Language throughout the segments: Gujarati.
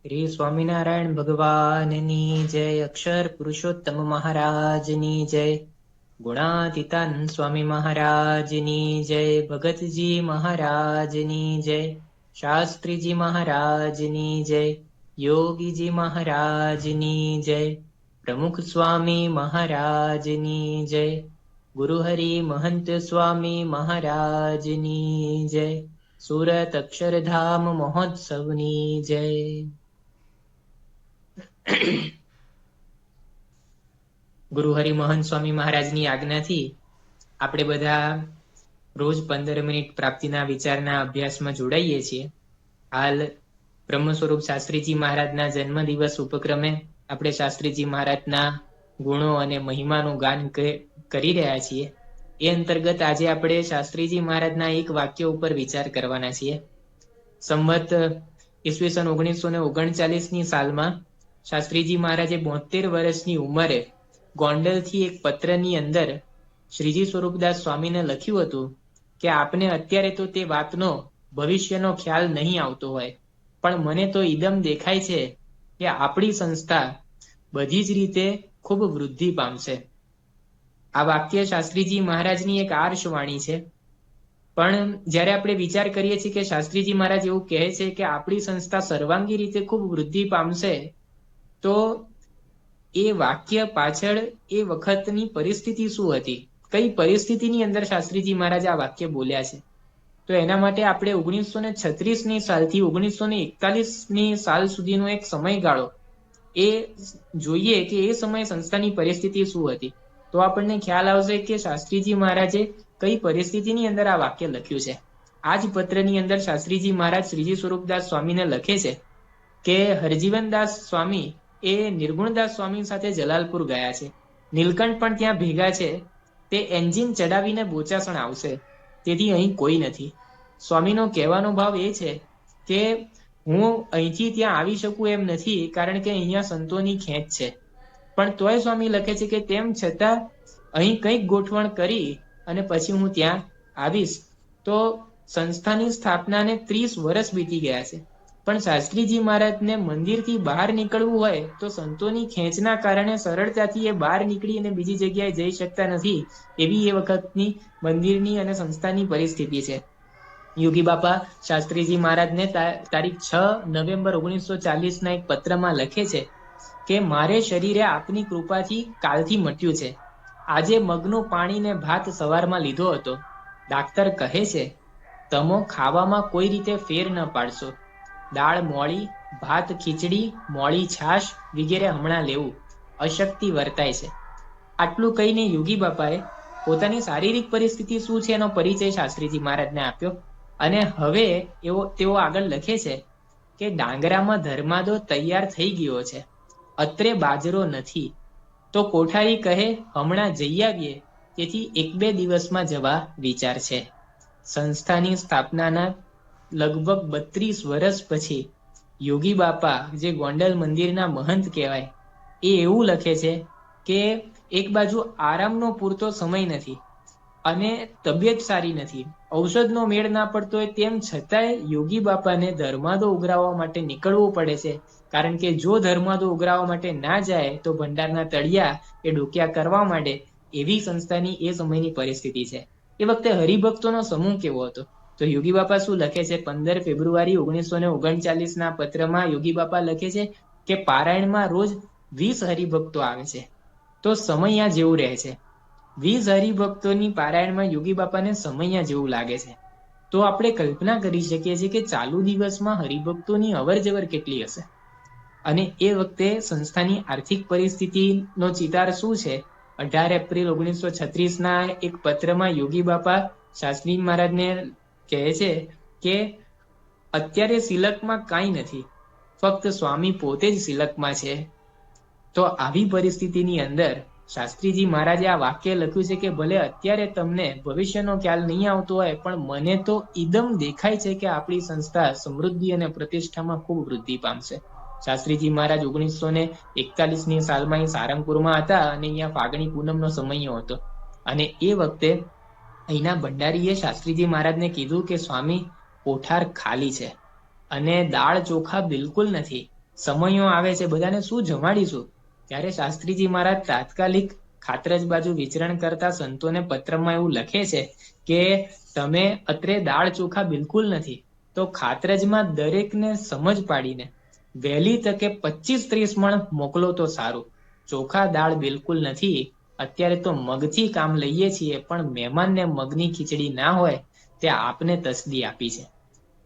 શ્રી સ્વામિનારાયણ ભગવાનની જય. અક્ષર પુરુષોત્તમ મહારાજની જય. ગુણાતીતાનંદ સ્વામી મહારાજની જય. ભગતજી મહારાજની જય. શાસ્ત્રીજી મહારાજની જય. યોગીજી મહારાજની જય. પ્રમુખ સ્વામી મહારાજની જય. ગુરુહરિ મહંત સ્વામી મહારાજની જય. સુરત અક્ષરધામ મહોત્સવની જય. ગુરુ હરિ મહંત સ્વામી મહારાજની આજ્ઞાથી આપણે બધા રોજ 15 મિનિટ પ્રાપ્તિના વિચારના અભ્યાસમાં જોડાઈએ છીએ. હાલ બ્રહ્મ સ્વરૂપ શાસ્ત્રીજી મહારાજના જન્મદિવસ ઉપક્રમે આપણે શાસ્ત્રીજી મહારાજના ગુણો અને મહિમાનું ગાન કરી રહ્યા છીએ. એ અંતર્ગત આજે આપણે શાસ્ત્રીજી મહારાજના એક વાક્ય ઉપર વિચાર કરવાના છીએ. સંમત ઈસવીસન 1939ની સાલમાં શાસ્ત્રીજી મહારાજે 72 વર્ષની ઉંમરે ગોંડલથી એક પત્રની અંદર શ્રીજી સ્વરૂપદાસ સ્વામીને લખ્યું હતું કે આપને અત્યારે તો તે વાતનો ભવિષ્યનો ખ્યાલ નહીં આવતો હોય, પણ મને તો ઈદમ દેખાય છે કે આપણી સંસ્થા બધી જ રીતે ખૂબ વૃદ્ધિ પામશે. આ વાક્ય શાસ્ત્રીજી મહારાજની એક આર્ષવાણી છે. પણ જ્યારે આપણે વિચાર કરીએ છીએ કે શાસ્ત્રીજી મહારાજ એવું કહે છે કે આપણી સંસ્થા સર્વાંગી રીતે ખૂબ વૃદ્ધિ પામશે, તો એ વાક્ય પાછળ એ વખતની પરિસ્થિતિ શું હતી, કઈ પરિસ્થિતિની અંદર શાસ્ત્રીજી મહારાજ આ વાક્ય બોલ્યા છે? તો એના માટે આપણે 1936ની સાલથી 1941ની સાલ સુધીનો એક સમયગાળો એ જોઈએ કે એ સમયે સંસ્થાની પરિસ્થિતિ શું હતી. તો આપણને ખ્યાલ આવશે કે શાસ્ત્રીજી મહારાજે કઈ પરિસ્થિતિની અંદર આ વાક્ય લખ્યું છે. આ જ પત્રની અંદર શાસ્ત્રીજી મહારાજ શ્રીજી સ્વરૂપદાસ સ્વામીને લખે છે કે હરજીવનદાસ સ્વામી એ નિર્ગુણદાસ સ્વામી સાથે જલાલપુર ગયા છે. નીલકંઠ પણ ત્યાં ભેગા છે. તે એન્જિન ચડાવીને બોચાસણ આવશે, તેથી અહીં કોઈ નથી. સ્વામીનો કહેવાનો ભાવ એ છે કે હું અહીંથી ત્યાં આવી શકું એમ નથી, કારણ કે અહીંયા સંતોની ખેંચ છે. પણ તોય સ્વામી લખે છે કે તેમ છતાં અહીં કંઈક ગોઠવણ કરી અને પછી હું ત્યાં આવીશ. તો સંસ્થાની સ્થાપનાને 30 વર્ષ બીતી ગયા છે, પણ શાસ્ત્રીજી મહારાજને મંદિરથી બહાર નીકળવું હોય તો સંતોની ખેંચના કારણે સરળતાથી એ બહાર નીકળી અને બીજી જગ્યાએ જઈ શકતા નથી. એવી એ વખતની મંદિરની અને સંસ્થાની પરિસ્થિતિ છે. યોગી બાપા શાસ્ત્રીજી મહારાજને તારીખ 6 નવેમ્બર 1940ના એક પત્રમાં લખે છે કે મારે શરીરે આપની કૃપાથી કાલથી મટ્યું છે. આજે મગનું પાણી ને ભાત સવારમાં લીધો હતો. ડાક્ટર કહે છે તમો ખાવામાં કોઈ રીતે ફેર ન પાડશો. દાળ મોળી, ભાત ખીચડી, મોળી છાશ વગેરે હમણાં લેવું. અશક્તિ વર્તાય છે. આટલું કહીને યોગી બાપાએ પોતાની શારીરિક પરિસ્થિતિ શું છે એનો પરિચય શાસ્ત્રીજી મહારાજને આપ્યો. અને હવે તેઓ આગળ લખે છે કે ડાંગરામાં ધર્માદો તૈયાર થઈ ગયો છે, અત્રે બાજરો નથી. તો કોઠારી કહે હમણાં જઈ આવીએ, તેથી 1-2 દિવસમાં જવા વિચાર છે. સંસ્થાની સ્થાપનાના લગભગ 32 વર્ષ પછી યોગી બાપા, જે ગોંડલ મંદિરના મહંત કહેવાય, એ એવું લખે છે કે એક બાજુ આરામનો પૂરતો સમય નથી અને તબિયત સારી નથી, ઔષધનો મેળ ના પડતો હોય, તેમ છતાંય યોગી બાપાને ધર્માદો ઉઘરાવવા માટે નીકળવું પડે છે. કારણ કે જો ધર્માદો ઉઘરાવવા માટે ના જાય તો ભંડારના તળિયા એ ડોક્યા કરવા માંડે. એવી સંસ્થાની એ સમયની પરિસ્થિતિ છે. એ વખતે હરિભક્તોનો સમૂહ કેવો હતો? તો યોગી બાપા શું લખે છે? 15 ફેબ્રુઆરી 1939ના પત્રમાં યોગી બાપા લખે છે કે પારાયણમાં રોજ 20 હરિભક્તો આવે છે. તો સમૈયા જેવું રહે છે. 20 હરિભક્તોની પારાયણમાં યોગી બાપાને સમૈયા જેવું લાગે છે. તો આપણે કલ્પના કરી શકીએ છીએ કે ચાલુ દિવસમાં હરિભક્તોની અવર જવર કેટલી હશે. અને એ વખતે સંસ્થાની આર્થિક પરિસ્થિતિનો ચિતાર શું છે? 18 એપ્રિલ 1936ના એક પત્રમાં યોગી બાપા શાસ્ત્રી મહારાજને કહે છે કે અત્યારે સિલકમાં કાંઈ નથી, ફક્ત સ્વામી પોતે જ સિલકમાં છે. તો આવી પરિસ્થિતિની અંદર શાસ્ત્રીજી મહારાજે આ વાક્ય લખ્યું છે કે ભલે અત્યારે તમને ભવિષ્યનો ખ્યાલ નહીં આવતો હોય, પણ મને તો ઈદમ દેખાય છે કે આપણી સંસ્થા સમૃદ્ધિ અને પ્રતિષ્ઠામાં ખૂબ વૃદ્ધિ પામશે. શાસ્ત્રીજી મહારાજ 1941ની સાલમાં સારંગપુરમાં હતા અને અહીંયા ફાગણી પૂનમનો સમય હતો. અને એ વખતે અહીંના ભંડારીએ શાસ્ત્રીજી મહારાજને કીધું કે સ્વામી, કોઠાર ખાલી છે અને દાળ ચોખા બિલકુલ નથી. સમયો આવે છે, બધાને શું જમાડીશું? ત્યારે શાસ્ત્રીજી મહારાજ તાત્કાલિક ખાતરજ બાજુ વિચરણ કરતા સંતોને પત્રમાં એવું લખે છે કે તમે અત્રે દાળ ચોખા બિલકુલ નથી, તો ખાતરજમાં દરેકને સમજ પાડીને વહેલી તકે 25-30 મણ મોકલો તો સારું. ચોખા દાળ બિલકુલ નથી, અત્યારે તો મગથી કામ લઈએ છીએ, પણ મહેમાનને મગની ખીચડી ના હોય તે આપને તસદી આપી છે.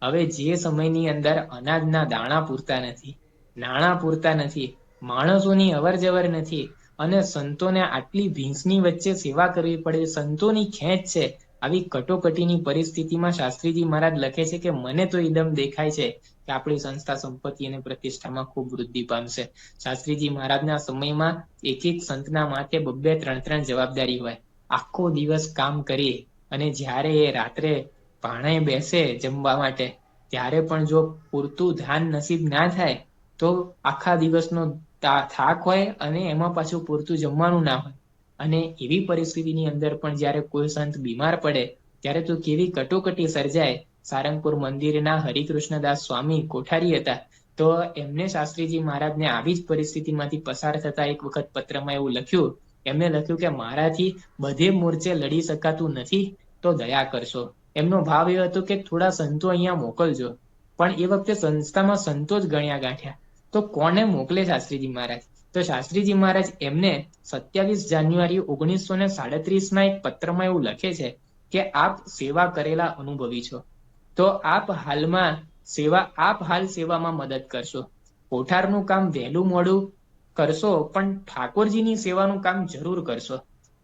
હવે જે સમયની અંદર અનાજના દાણા પૂરતા નથી, નાણાં પૂરતા નથી, માણસોની અવર જવર નથી, અને સંતોને આટલી ભીંસની વચ્ચે સેવા કરવી પડે, સંતોની ખેંચ છે, આવી કટોકટીની પરિસ્થિતિમાં શાસ્ત્રીજી મહારાજ લખે છે કે મને તો ઈદમ દેખાય છે કે આપણી સંસ્થા સંપત્તિ અને પ્રતિષ્ઠામાં ખૂબ વૃદ્ધિ પામશે. શાસ્ત્રીજી મહારાજના સમયમાં એક એક સંતના માથે 2-3 જવાબદારી હોય. આખો દિવસ કામ કરી અને જ્યારે એ રાત્રે ભાણે બેસે જમવા માટે, ત્યારે પણ જો પૂરતું ધ્યાન નસીબ ના થાય તો આખા દિવસનો થાક હોય અને એમાં પાછું પૂરતું જમવાનું ના હોય. અને એવી પરિસ્થિતિની અંદર પણ જ્યારે કોઈ સંત બીમાર પડે ત્યારે તો કેવી કટોકટી સર્જાય. સારંગપુર મંદિરના હરિકૃષ્ણદાસ સ્વામી કોઠારી હતા, તો એમને શાસ્ત્રીજી મહારાજને આવી જ પરિસ્થિતિમાંથી પસાર થતા એક વખત પત્રમાં એવું લખ્યું, એમને લખ્યું કે મારાથી બધે મોરચે લડી શકાતું નથી, તો દયા કરશો. એમનો ભાવ એ હતો કે થોડા સંતો અહીંયા મોકલજો, પણ એ વખતે સંસ્થામાં સંતો જ ગણ્યા ગાંઠ્યા, તો કોને મોકલે શાસ્ત્રીજી મહારાજ? તો શાસ્ત્રીજી મહારાજ એમને 27 જાન્યુઆરી 1937 એક પત્રમાં એવું લખે છે કે આપ સેવા કરેલા અનુભવી છો, તો આપ હાલ સેવામાં મદદ કરશો. કોઠારનું કામ વહેલું મોડું કરશો, પણ ઠાકોરજીની સેવાનું કામ જરૂર કરશો.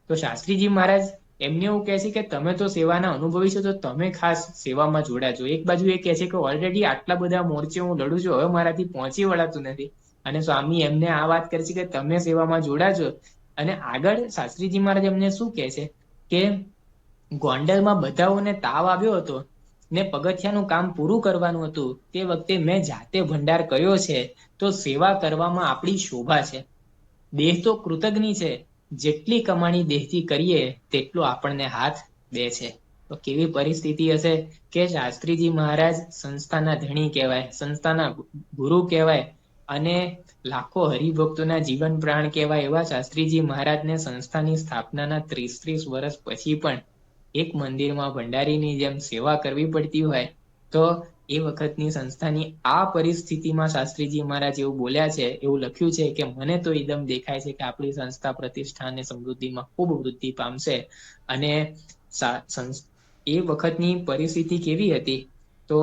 તો શાસ્ત્રીજી મહારાજ એમને એવું કહે છે કે તમે તો સેવાના અનુભવી છો, તો તમે ખાસ સેવામાં જોડાજો. એક બાજુ એ કહે છે કે ઓલરેડી આટલા બધા મોરચે હું લડું છું, હવે મારાથી પહોંચી વળાતું નથી, અને સ્વામી એમને આ વાત કરે છે કે તમે સેવામાં જોડાજો. અને આગળ શાસ્ત્રીજી મહારાજ એમને શું કહે છે કે ગોંડલમાં બધાઓને તાવ આવ્યો હતો ને પગથિયાનું કામ પૂરું કરવાનું હતું, તે વખતે મેં જાતે ભંડાર કર્યો છે, તો સેવા કરવામાં આપણી શોભા છે. દેહ તો કૃતજ્ઞ છે, જેટલી કમાણી દેહથી કરીએ તેટલો આપણને હાથ દે છે. તો કેવી પરિસ્થિતિ હશે કે શાસ્ત્રીજી મહારાજ સંસ્થાના ધણી કહેવાય, સંસ્થાના ગુરુ કહેવાય, અને લાખો હરિભક્તોના જીવન પ્રાણ કહેવાય એવા શાસ્ત્રીજી મહારાજને સંસ્થાની સ્થાપનાના 30 વર્ષ પછી પણ એક મંદિરમાં ભંડારીની જેમ સેવા કરવી પડતી હોય, તો એ વખતની સંસ્થાની આ પરિસ્થિતિમાં શાસ્ત્રીજી મહારાજ એવું બોલ્યા છે, એવું લખ્યું છે કે મને તો ઈદમ દેખાય છે કે આપણી સંસ્થા પ્રતિષ્ઠા અને સમૃદ્ધિમાં ખૂબ વૃદ્ધિ પામશે. અને એ વખતની પરિસ્થિતિ કેવી હતી, તો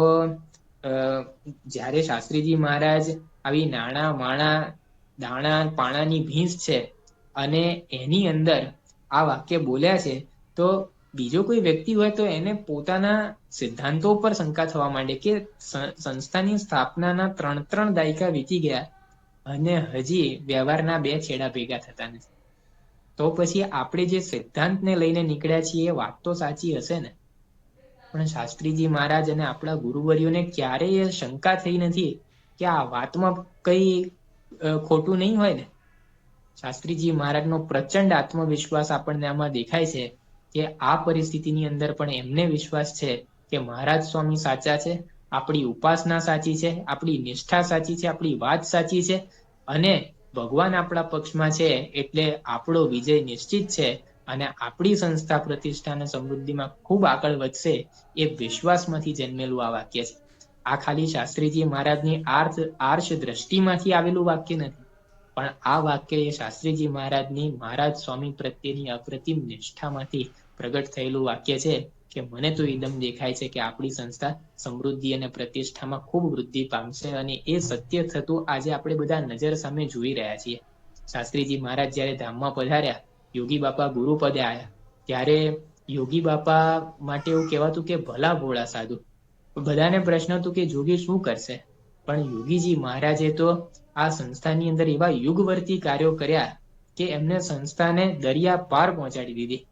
જ્યારે શાસ્ત્રીજી મહારાજ આવી દાણા પાણાની ભીંસ છે અને એની અંદર આ વાક્ય બોલ્યા છે, તો બીજો કોઈ વ્યક્તિ હોય તો એને પોતાના સિદ્ધાંતો પર શંકા થવા માંડે કે સંસ્થાની સ્થાપનાના 3 દાયકા વીતી ગયા અને હજી વ્યવહારના 2 છેડા ભેગા થતા નથી, તો પછી આપણે જે સિદ્ધાંતને લઈને નીકળ્યા છીએ એ વાત તો સાચી હશે ને? પણ શાસ્ત્રીજી મહારાજ અને આપણા ગુરુવર્યોને ક્યારેય શંકા થઈ નથી કે આ વાતમાં કઈ ખોટું નહીં હોય ને. શાસ્ત્રીજી મહારાજનો પ્રચંડ આત્મવિશ્વાસ આપણને આમાં દેખાય છે કે આ પરિસ્થિતિની અંદર પણ એમને વિશ્વાસ છે કે મહારાજ સ્વામી સાચા છે, આપણી ઉપાસના સાચી છે, આપણી નિષ્ઠા સાચી છે, આપણી વાત સાચી છે, અને ભગવાન આપણા પક્ષમાં છે, એટલે આપણો વિજય નિશ્ચિત છે, અને આપણી સંસ્થા પ્રતિષ્ઠા અને સમૃદ્ધિમાં ખૂબ આગળ વધશે, એ વિશ્વાસમાંથી જન્મેલું આ વાક્ય છે. આ ખાલી શાસ્ત્રીજી મહારાજની આર્ષ દ્રષ્ટિમાંથી આવેલું વાક્ય નથી, પણ આ વાક્ય એ શાસ્ત્રીજી મહારાજની મહારાજ સ્વામી પ્રત્યેની અપ્રતિમ નિષ્ઠામાંથી પ્રગટ થયેલું વાક્ય છે કે મને તો ઈદમ દેખાય છે કે આપણી સંસ્થા સમૃદ્ધિ અને પ્રતિષ્ઠામાં ખૂબ વૃદ્ધિ પામશે, અને એ સત્ય થતું આજે આપણે બધા નજર સામે જોઈ રહ્યા છીએ. શાસ્ત્રીજી મહારાજ જ્યારે ધામમાં પધાર્યા, યોગી બાપા ગુરુપદે આવ્યા, ત્યારે યોગી બાપા માટે એવું કહેવાતું કે ભલા ભોળા સાધુ. બધાને પ્રશ્ન હતો કે જોગી શું કરશે, પણ યોગીજી મહારાજે તો આ સંસ્થાની અંદર એવા યુગવર્તી કાર્યો કર્યા કે એમને સંસ્થાને દરિયા પાર પહોંચાડી દીધી.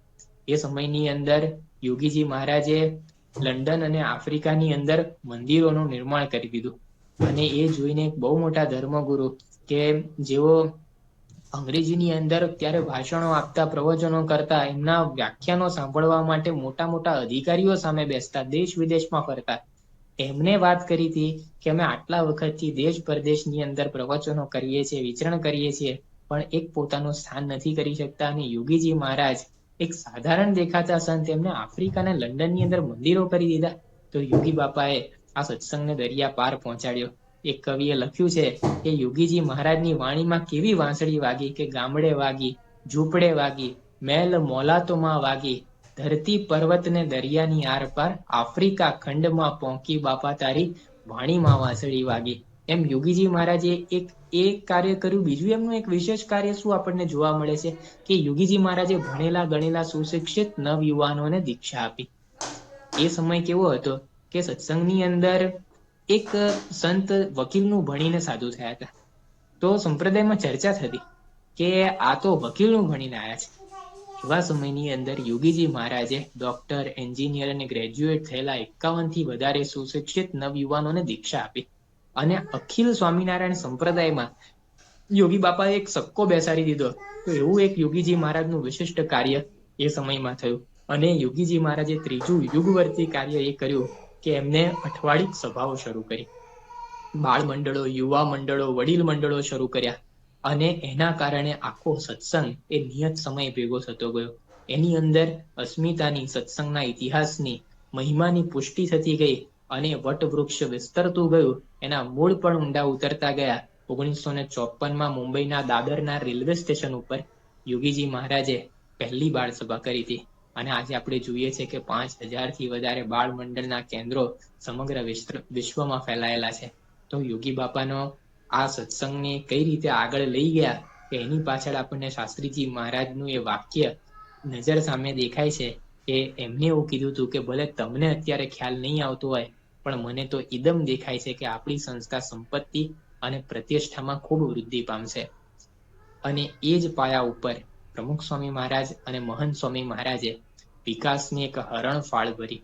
એ સમયની અંદર યોગીજી મહારાજે લંડન અને આફ્રિકાની અંદર મંદિરોનું નિર્માણ કરી દીધું, અને એ જોઈને બહુ મોટા ધર્મગુરુ કે જેઓ અંગ્રેજીની અંદર ત્યારે ભાષણો આપતા, પ્રવચનો કરતા, એમના વ્યાખ્યાનો સાંભળવા માટે મોટા મોટા અધિકારીઓ સામે બેસતા, દેશ વિદેશમાં ફરતા, એમને વાત કરી હતી કે અમે આટલા વખતથી દેશ પરદેશની અંદર પ્રવચનો કરીએ છીએ, વિચરણ કરીએ છીએ, પણ એક પોતાનું સ્થાન નથી કરી શકતા. અને યોગીજી મહારાજ એક સાધારણ દેખાતા સંત એમને આફ્રિકાના લંડનની અંદર મંદિરો કરી દીધા. તો યોગી બાપાએ આ સત્સંગને દરિયા પાર પહોંચાડ્યો. એક કવિએ લખ્યું છે કે યોગીજી મહારાજની વાણીમાં કેવી વાંસળી વાગી, કે ગામડે વાગી, ઝૂંપડે વાગી, મેલ મોલાતોમાં વાગી, ધરતી પર્વત ને દરિયાની આર પાર, આફ્રિકા ખંડમાં પહોંચી બાપા તારી વાણીમાં વાંસળી વાગી. એમ યોગીજી મહારાજે એક કાર્ય કર્યું. બીજું એમનું એક વિશેષ કાર્ય શું આપણને જોવા મળે છે કે યોગીજી મહારાજે ભણેલા ગણેલા સુશિક્ષિત નવયુવાનોને દીક્ષા આપી. એ સમય કેવો હતો કે સત્સંગની અંદર એક સંત વકીલનું ભણીને સાધુ થયા હતા. તો સંપ્રદાયમાં ચર્ચા થતી કે આ તો વકીલનું ભણીને આવ્યા છે. એવા સમયની અંદર યોગીજી મહારાજે ડોક્ટર, એન્જિનિયર અને ગ્રેજ્યુએટ થયેલા 51 થી વધારે સુશિક્ષિત નવયુવાનોને દીક્ષા આપી. અને અખિલ સ્વામિનારાયણ સંપ્રદાયમાં યોગી બાપાએ એક સક્કો બેસાડી દીધો. તો એવું એક યોગીજી મહારાજનું વિશિષ્ટ કાર્ય એ સમયમાં થયું. અને યોગીજી મહારાજે ત્રીજું યુગવર્તી કાર્ય એ કર્યું કે એમને અઠવાડિક સભાઓ શરૂ કરી. બાળ મંડળો, યુવા મંડળો, વડીલ મંડળો શરૂ કર્યા. અને એના કારણે આખો સત્સંગ એ નિયત સમય ભેગો થતો ગયો. એની અંદર અસ્મિતાની, સત્સંગના ઇતિહાસની, મહિમાની પુષ્ટિ થતી ગઈ. અને વટવૃક્ષ વિસ્તરતું ગયું. એના મૂળ પણ ઊંડા ઉતરતા ગયા. 1954માં મુંબઈના દાદરના રેલવે સ્ટેશન ઉપર યોગીજી મહારાજે પહેલી બાળ સભા કરી હતી. અને આજે આપણે જોઈએ છે કે 5000થી વધારે બાળ મંડળના કેન્દ્રો સમગ્ર વિશ્વમાં ફેલાયેલા છે. તો યોગી બાપાનો આ સત્સંગને કઈ રીતે આગળ લઈ ગયા કે એની પાછળ આપણને શાસ્ત્રીજી મહારાજનું એ વાક્ય નજર સામે દેખાય છે કે એમને એવું કીધું હતું કે ભલે તમને અત્યારે ખ્યાલ નહીં આવતો હોય, પણ મને તો ઇદમ દેખાય છે કે આપણી સંસ્થા સંપત્તિ અને પ્રતિષ્ઠામાં ખૂબ વૃદ્ધિ પામશે. અને એ જ પાયા ઉપર પ્રમુખ સ્વામી મહારાજ અને મહંત સ્વામી મહારાજે વિકાસની એક હરણફાળ ભરી.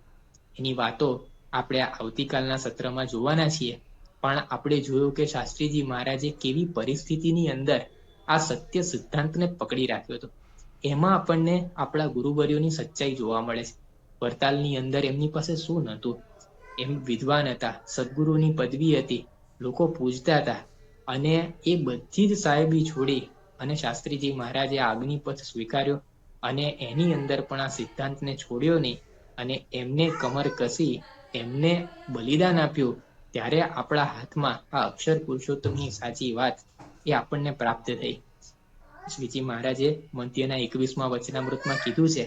એની વાતો આપણે આવતીકાલના સત્રમાં જોવાના છીએ. પણ આપણે જોયું કે શાસ્ત્રીજી મહારાજે કેવી પરિસ્થિતિની અંદર આ સત્ય સિદ્ધાંતને પકડી રાખ્યો હતો. એમાં આપણને આપણા ગુરુવર્યોની સચ્ચાઈ જોવા મળે છે. વરતાલની અંદર એમની પાસે શું નહોતું? એમ વિદ્વાન હતા, સદગુરુની પદવી હતી, લોકો પૂજતા હતા. અને એ બધી જ સાહેબી છોડી અને શાસ્ત્રીજી મહારાજે અગ્નિપથ સ્વીકાર્યો. અને એની અંદર પણ આ સિદ્ધાંતને છોડ્યો નહીં. અને એમને કમર કસી એમને બલિદાન આપ્યું. ત્યારે આપણા હાથમાં આ અક્ષર પુરુષોત્તમની સાચી વાત એ આપણને પ્રાપ્ત થઈ. શ્રીજી મહારાજે મંત્યના 21માં વચનામૃતમાં કીધું છે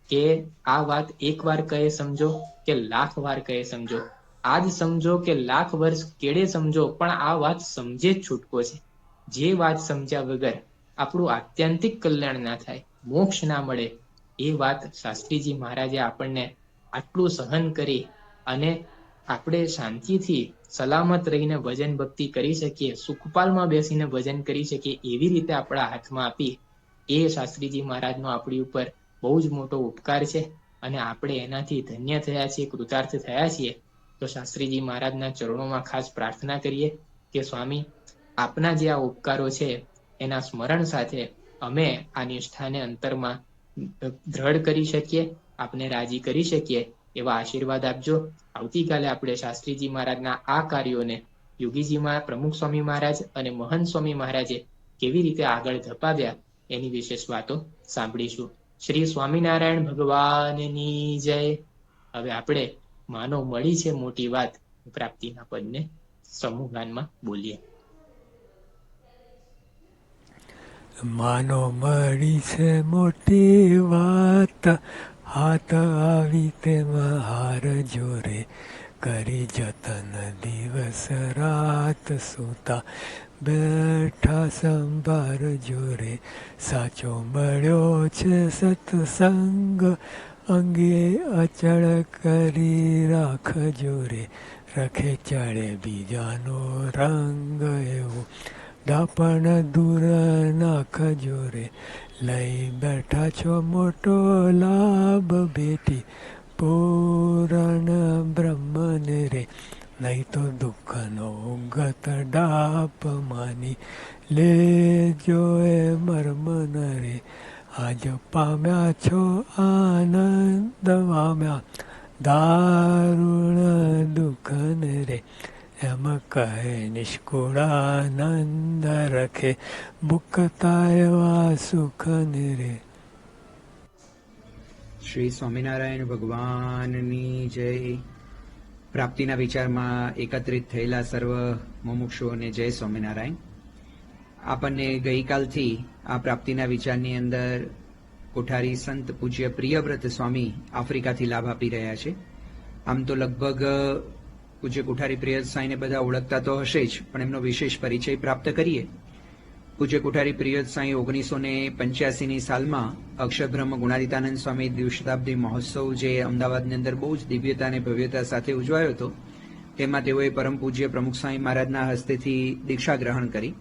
કે આ વાત એક વાર કહે સમજો કે લાખ વાર કહે સમજો, આજ સમજો કે લાખ વર્ષ કેળે સમજો, પણ આ વાત સમજે જ છૂટકો છે. જે વાત સમજ્યા વગર આપણું આત્યંતિક કલ્યાણ ના થાય, મોક્ષ ના મળે, એ વાત શાસ્ત્રીજી મહારાજે આપણને આટલું સહન કરી અને આપણે શાંતિથી સલામત રહીને ભજન ભક્તિ કરી શકીએ, સુખપાલમાં બેસીને ભજન કરી શકીએ, એવી રીતે આપણા હાથમાં આપી. એ શાસ્ત્રીજી મહારાજનો આપણી ઉપર બહુ જ મોટો ઉપકાર છે. અને આપણે એનાથી ધન્ય થયા છીએ, કૃતાર્થ થયા છીએ. તો શાસ્ત્રીજી મહારાજના ચરણોમાં ખાસ પ્રાર્થના કરીએ કે સ્વામી, આપના જે આ ઉપકારો છે એના સ્મરણ સાથે અમે આ નિષ્ઠાને અંતરમાં દ્રઢ કરી શકીએ, આપને રાજી કરી શકીએ, એવા આશીર્વાદ આપજો. આવતીકાલે આપણે શાસ્ત્રીજી મહારાજના આ કાર્યોને યોગીજીમાં પ્રમુખ સ્વામી મહારાજ અને મહંત સ્વામી મહારાજે કેવી રીતે આગળ ધપાવ્યા એની વિશેષ વાતો સાંભળીશું. શ્રી સ્વામિનારાયણ ભગવાનની જય. હવે આપણે માનો મળી છે મોટી વાત પ્રાપ્તિના પદને સમૂહ ગાનમાં બોલીએ. માનો મળી છે મોટી વાત, હાથ આવી તેમાં હાર જોરે, કરી જતન દિવસ રાત, સૂતા બેઠા સંભાર જોરે, સાચો મળ્યો છે સત્સંગ, અંગે અચળ કરી રાખ જોરે, રખે ચડે બીજાનો રંગ, એવો દાપણ દૂર નાખ જોરે, લઈ બેઠા છો મોટો લાભ, બેટી પૂરણ બ્રહ્મને રે, નહીં તો દુઃખનો ગત ડાપ, માની લેજો એ મર્મન રે, આજ પામ્યા છો આનંદ વામ્યા, દારુણ દુઃખન રે એમ કહે નિષ્કુળાનંદ રખે મુક્તા એવા સુખન રે. શ્રી સ્વામિનારાયણ ભગવાનની જય. પ્રાપ્તિના વિચારમાં એકત્રિત થયેલા સર્વ મુમુક્ષુઓને જય સ્વામિનારાયણ. આપણને ગઈકાલથી આ પ્રાપ્તિના વિચારની અંદર કોઠારી સંત પૂજ્ય પ્રિયવ્રત સ્વામી આફ્રિકાથી લાભ આપી રહ્યા છે. આમ તો લગભગ પૂજ્ય કોઠારી પ્રિય સાંઈને બધા ઓળખતા તો હશે જ, પણ એમનો વિશેષ પરિચય પ્રાપ્ત કરીએ. પૂજ્ય કોઠારી પ્રિય સાંઈ 1985ની સાલમાં અક્ષરબ્રહ્મ ગુણાતીતાનંદ સ્વામી દ્વિશતાબ્દી મહોત્સવ જે અમદાવાદની અંદર બહુ જ દિવ્યતા અને ભવ્યતા સાથે ઉજવાયો હતો, તેમાં તેઓએ પરમ પૂજ્ય પ્રમુખ સ્વામી મહારાજના હસ્તેથી દીક્ષા ગ્રહણ કરી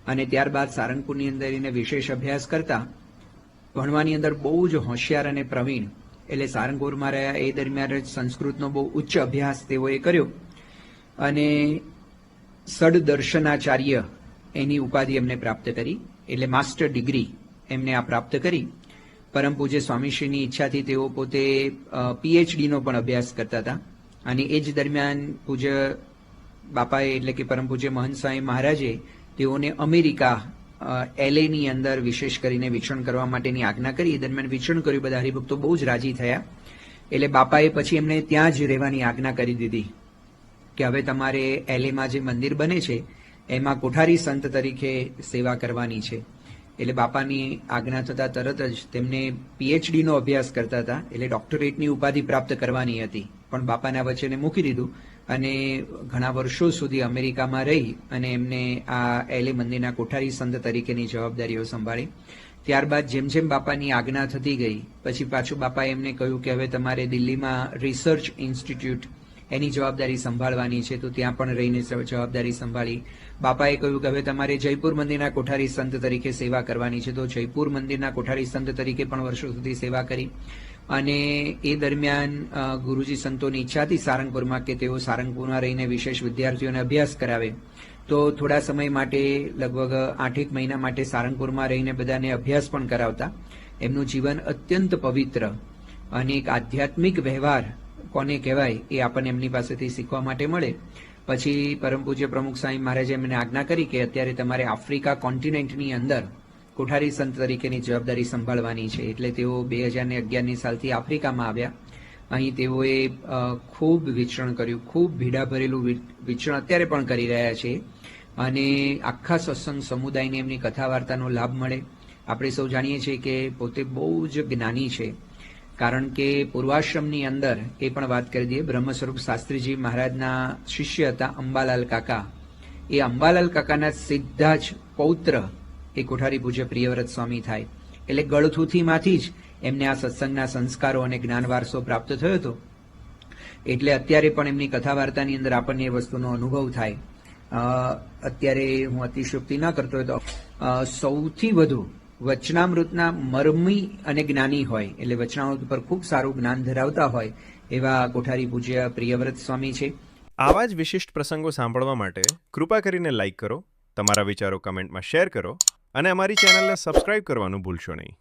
અને ત્યારબાદ સારંગપુરની અંદર એને વિશેષ અભ્યાસ કરતા ભણવાની અંદર બહુ જ હોશિયાર અને પ્રવીણ, એટલે સારંગપુરમાં રહ્યા એ દરમિયાન જ સંસ્કૃતનો બહુ ઉચ્ચ અભ્યાસ તેઓએ કર્યો અને સડદર્શનાચાર્ય એની ઉપાધિ એમને પ્રાપ્ત કરી, એટલે માસ્ટર ડિગ્રી એમને આ પ્રાપ્ત કરી. પરમ પૂજ્ય સ્વામીશ્રીની ઈચ્છાથી તેઓ પોતે પીએચડીનો પણ અભ્યાસ કરતા હતા અને એ જ દરમિયાન પૂજ્ય બાપાએ એટલે કે પરમ પૂજ્ય મહંત સ્વામી મહારાજે તેઓને અમેરિકા એલએની અંદર વિશેષ કરીને વિચરણ કરવા માટેની આજ્ઞા કરી. એ દરમિયાન વિચરણ કર્યું, બધા હરિભક્તો બહુ જ રાજી થયા. એટલે બાપાએ પછી એમને ત્યાં જ રહેવાની આજ્ઞા કરી દીધી કે હવે તમારે એલએમાં જે મંદિર બને છે એમાં કોઠારી સંત તરીકે સેવા કરવાની છે. એટલે બાપાની આજ્ઞા થતાં તરત જ તેમને પીએચડીનો અભ્યાસ કરતા હતા, એટલે ડોક્ટરેટની ઉપાધિ પ્રાપ્ત કરવાની હતી, પણ બાપાના વચ્ચેને મૂકી દીધું અને ઘણા વર્ષો સુધી અમેરિકામાં રહી અને એમને આ એલએ મંદિરના કોઠારી સંત તરીકેની જવાબદારીઓ સંભાળી. ત્યારબાદ જેમ જેમ બાપાની આજ્ઞા થતી ગઈ પછી પાછું બાપાએ એમને કહ્યું કે હવે તમારે દિલ્હીમાં રિસર્ચ ઇન્સ્ટિટ્યૂટ એની જવાબદારી સંભાળવાની છે, તો ત્યાં પણ રહીને જવાબદારી સંભાળી. બાપાએ કહ્યું કે હવે તમારે જયપુર મંદિરના કોઠારી સંત તરીકે સેવા કરવાની છે, તો જયપુર મંદિરના કોઠારી સંત તરીકે પણ વર્ષો સુધી સેવા કરી. અને એ દરમિયાન ગુરુજી સંતોની ઈચ્છા હતી સારંગપુરમાં કે તેઓ સારંગપુરમાં રહીને વિશેષ વિદ્યાર્થીઓને અભ્યાસ કરાવે, તો થોડા સમય માટે લગભગ 8 મહિના માટે સારંગપુરમાં રહીને બધાને અભ્યાસ પણ કરાવતા. એમનું જીવન અત્યંત પવિત્ર અને એક આધ્યાત્મિક વ્યવહાર કોને કહેવાય એ આપણને એમની પાસેથી શીખવા માટે મળે. પછી પરમ પૂજ્ય પ્રમુખ સ્વામી મહારાજે એમને આજ્ઞા કરી કે અત્યારે તમારે આફ્રિકા કોન્ટિનેન્ટની અંદર કોઠારી સંત તરીકેની જવાબદારી સંભાળવાની છે. એટલે તેઓ 2011ની સાલથી આફ્રિકામાં આવ્યા. અહીં તેઓએ ખૂબ વિચરણ કર્યું, ખૂબ ભીડા ભરેલું વિચરણ અત્યારે પણ કરી રહ્યા છે અને આખા સત્સંગ સમુદાયને એમની કથા વાર્તાનો લાભ મળે. આપણે સૌ જાણીએ છીએ કે પોતે બહુ જ જ્ઞાની છે, કારણ કે પૂર્વાશ્રમની અંદર એ પણ વાત કરી દઈએ, બ્રહ્મ સ્વરૂપ શાસ્ત્રીજી મહારાજના શિષ્ય હતા અંબાલાલ કાકા. એ અંબાલાલ કાકાના સીધા જ પૌત્ર એ કોઠારી પૂજ્ય પ્રિયવ્રત સ્વામી થાય. એટલે ગળથુથીમાંથી જ એમને આ સત્સંગના સંસ્કારો અને જ્ઞાન વારસો પ્રાપ્ત થયો હતો. એટલે અત્યારે પણ એમની કથા વાર્તાની અંદર આપણને એ વસ્તુનો અનુભવ થાય. અત્યારે હું અતિશયોક્તિ ન કરતો હોય તો સૌથી વધુ વચનામૃતના મર્મી અને જ્ઞાની હોય, એટલે વચનામૃત પર ખૂબ સારું જ્ઞાન ધરાવતા હોય એવા કોઠારી પૂજ્ય પ્રિયવ્રત સ્વામી છે. આવા જ વિશિષ્ટ પ્રસંગો સાંભળવા માટે કૃપા કરીને લાઇક કરો, તમારા વિચારો કમેન્ટમાં શેર કરો અને અમારી ચેનલને સબસ્ક્રાઇબ કરવાનું ભૂલશો નહીં.